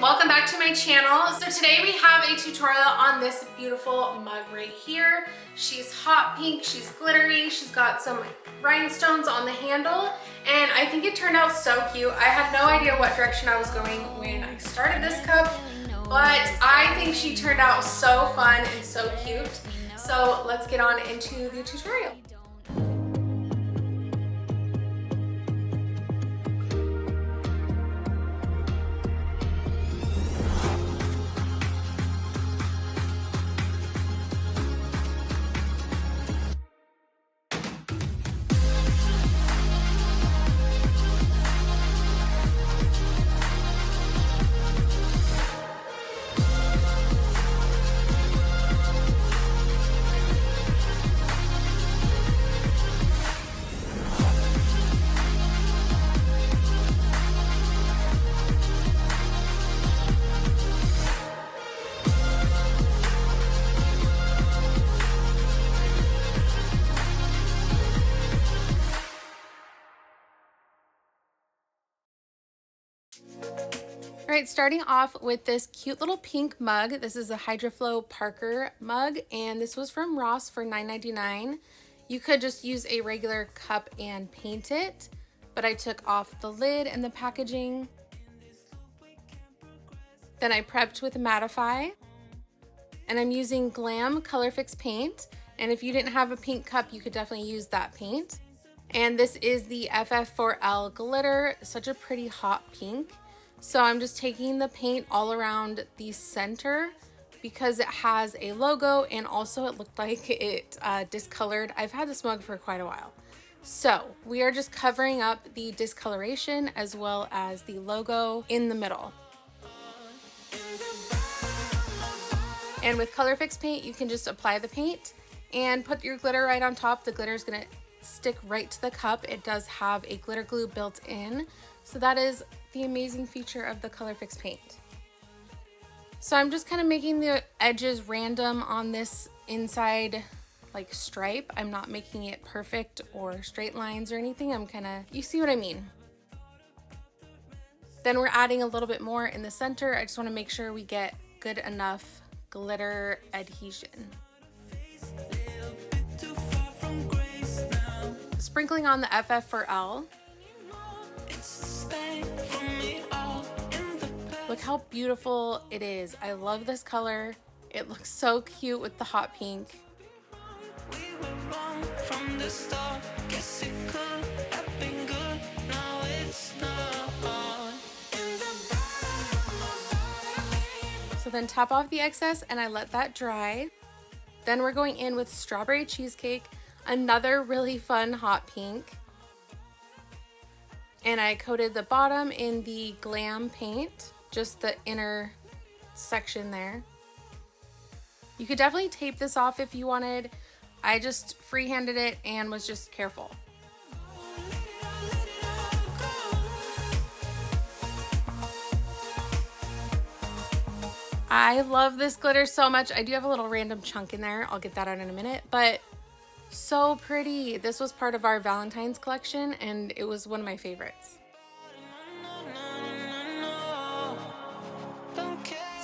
welcome back to my channel. So today we have a tutorial on this beautiful mug right here. She's hot pink, she's glittery, she's got some rhinestones on the handle, and I think it turned out so cute. I had no idea what direction I was going when I started this cup, but I think she turned out so fun and so cute. So let's get on into the tutorial. All right, starting off with this cute little pink mug. This is a Hydroflow Parker mug, and this was from Ross for $9.99. You could just use a regular cup and paint it, but I took off the lid and the packaging. Then I prepped with Mattify, and I'm using Glam Color Fix paint, and if you didn't have a pink cup, you could definitely use that paint. And this is the FF4L glitter, such a pretty hot pink. So I'm just taking the paint all around the center because it has a logo, and also it looked like it discolored. I've had this mug for quite a while. So we are just covering up the discoloration as well as the logo in the middle. And with Color Fix paint, you can just apply the paint and put your glitter right on top. The glitter is gonna stick right to the cup. It does have a glitter glue built in. So that is the amazing feature of the Color Fix paint. So I'm just kind of making the edges random on this inside like stripe. I'm not making it perfect or straight lines or anything. I'm kind of, you see what I mean. Then we're adding a little bit more in the center. I just want to make sure we get good enough glitter adhesion. Sprinkling on the FF4L. Look how beautiful it is. I love this color. It looks so cute with the hot pink. So then top off the excess and I let that dry. Then we're going in with Strawberry Cheesecake, another really fun hot pink. And I coated the bottom in the Glam paint, just the inner section there. You could definitely tape this off if you wanted. I just freehanded it and was just careful. I love this glitter so much. I do have a little random chunk in there. I'll get that out in a minute, but so pretty. This was part of our Valentine's collection and it was one of my favorites.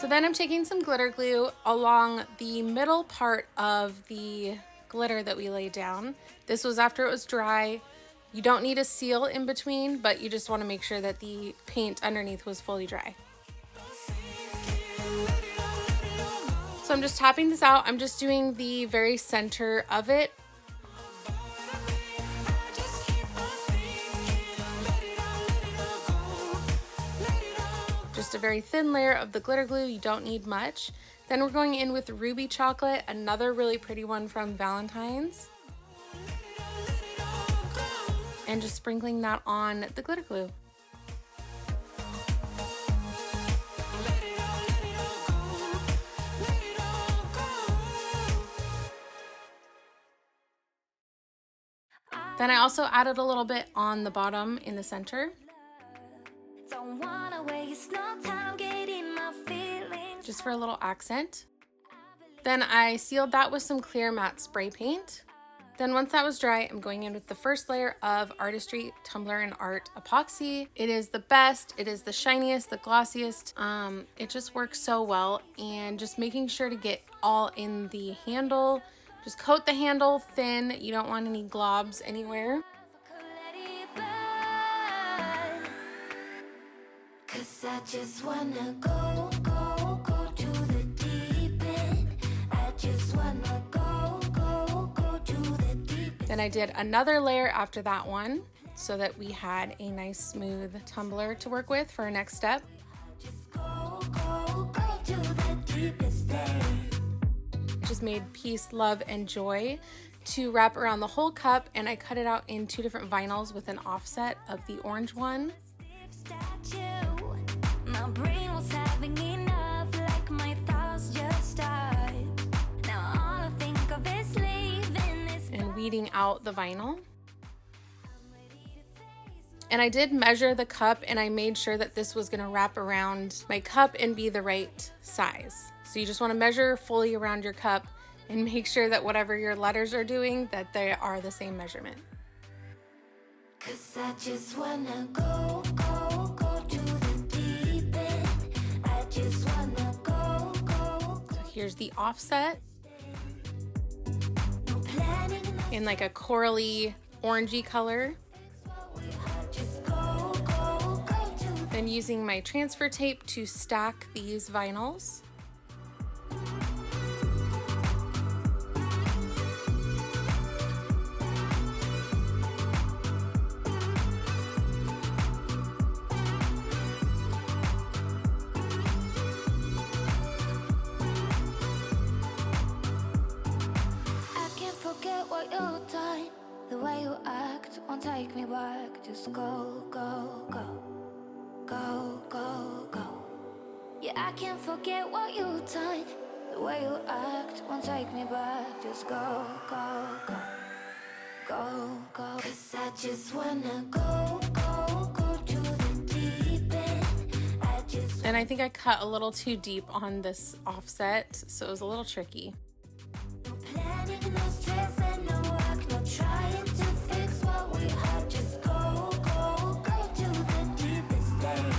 So then I'm taking some glitter glue along the middle part of the glitter that we laid down. This was after it was dry. You don't need a seal in between, but you just want to make sure that the paint underneath was fully dry. So I'm just tapping this out. I'm just doing the very center of it. Just a very thin layer of the glitter glue. You don't need much. Then we're going in with Ruby Chocolate, another really pretty one from Valentine's. And just sprinkling that on the glitter glue. Then I also added a little bit on the bottom in the center. Just for a little accent. Then I sealed that with some clear matte spray paint. Then once that was dry, I'm going in with the first layer of Artistry Tumbler and Art Epoxy. It is the best, it is the shiniest, the glossiest. It just works so well, and just making sure to get all in the handle. Just coat the handle thin, you don't want any globs anywhere. Cause I just wanna go to the deep end. I just wanna go to the deep end. Then I did another layer after that one so that we had a nice smooth tumbler to work with for our next step. Just go to the deepest end. Just made peace, love, and joy to wrap around the whole cup, and I cut it out in 2 different vinyls with an offset of the orange one. My brain was having enough, like my thoughts just stopped. Now all I think of is leaving this. And weeding out the vinyl. And I did measure the cup, and I made sure that this was gonna wrap around my cup and be the right size. So you just wanna measure fully around your cup and make sure that whatever your letters are doing, that they are the same measurement. Cause I just wanna go to the deep end. I just wanna go. So here's the offset No planning, no in like a corally orangey color. just go to. Then using my transfer tape to stack these vinyls. I can't forget what you've done. The way you act won't take me back. Just go. Yeah, I can't forget what you've done. The way you act won't take me back. Just go. Cause I just wanna go to the deep end. I just And I think I cut a little too deep on this offset, so it was a little tricky. no planning, no stress, and no work, no trying to fix what we have. Just go to the deepest end.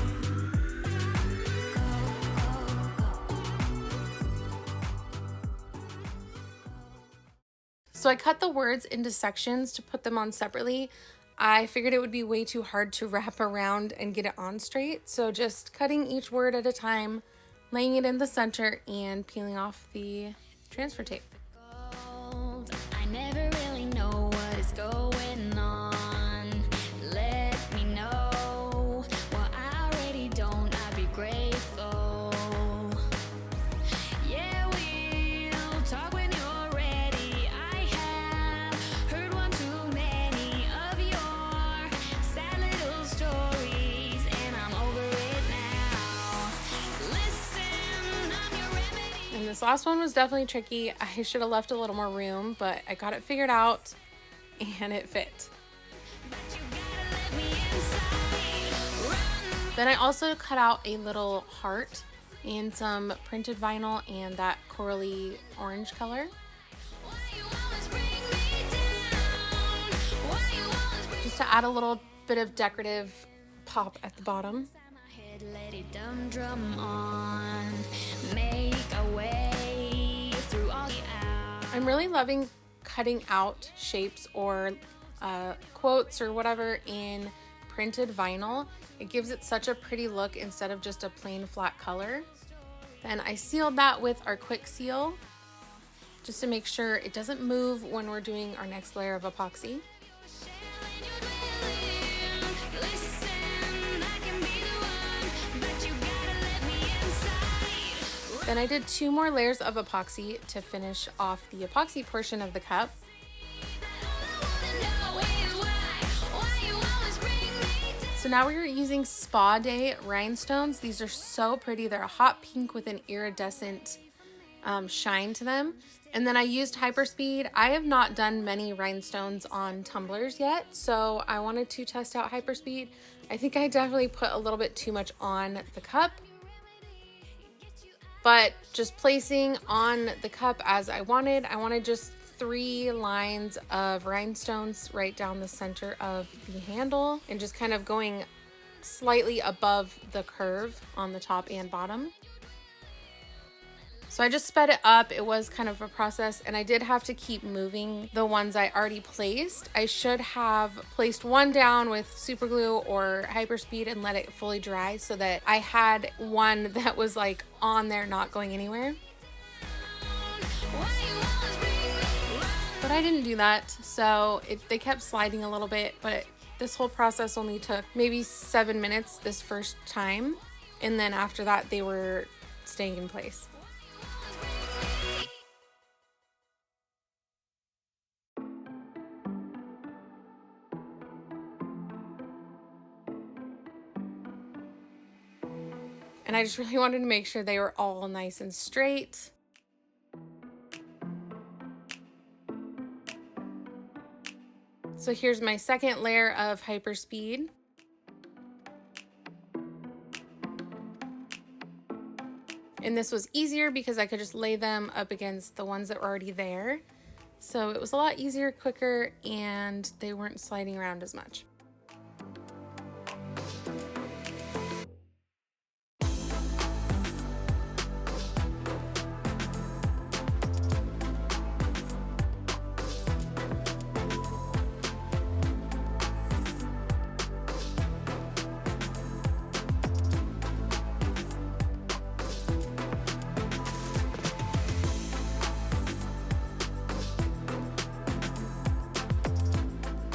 So I cut the words into sections to put them on separately. I figured it would be way too hard to wrap around and get it on straight. So just cutting each word at a time, laying it in the center, and peeling off the transfer tape. I never really know what is going on. Let me know what I already don't. I'd be grateful. Yeah, we'll talk when you're ready. I have heard one too many of your sad little stories, and I'm over it now. Listen, I'm your remedy. And this last one was definitely tricky. I should have left a little more room, but I got it figured out and it fit. But you gotta let me inside. Run. Then I also cut out a little heart in some printed vinyl and that corally orange color, Why you always bring me down? Why you always bring just to add a little bit of decorative pop at the bottom. inside my head? Let it drum on. Make a way through all the hours. I'm really loving cutting out shapes or quotes or whatever in printed vinyl. It gives it such a pretty look instead of just a plain flat color. Then I sealed that with our quick seal just to make sure it doesn't move when we're doing our next layer of epoxy. Listen, I can be the one, but you gotta let me inside. Then I did 2 more layers of epoxy to finish off the epoxy portion of the cup. So now we're using Spa Day Rhinestones. These are so pretty. They're a hot pink with an iridescent shine to them. And then I used Hyperspeed. I have not done many rhinestones on tumblers yet, so I wanted to test out Hyperspeed. I think I definitely put a little bit too much on the cup, but just placing on the cup as I wanted just 3 lines of rhinestones right down the center of the handle and just kind of going slightly above the curve on the top and bottom. So I just sped it up. It was kind of a process, and I did have to keep moving the ones I already placed. I should have placed one down with super glue or hyperspeed and let it fully dry so that I had one that was like on there, not going anywhere. But I didn't do that, so they kept sliding a little bit, but this whole process only took maybe 7 minutes this first time, and then after that they were staying in place. And I just really wanted to make sure they were all nice and straight. So here's my second layer of hyperspeed. And this was easier because I could just lay them up against the ones that were already there. So it was a lot easier, quicker, and they weren't sliding around as much.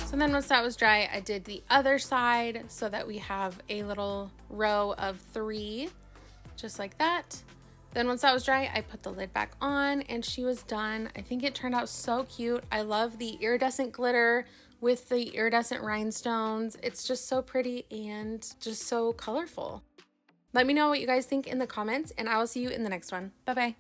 So then once that was dry, I did the other side so that we have a little row of 3, just like that. Then once that was dry, I put the lid back on and she was done. I think it turned out so cute. I love the iridescent glitter with the iridescent rhinestones. It's just so pretty and just so colorful. Let me know what you guys think in the comments, and I will see you in the next one. Bye-bye.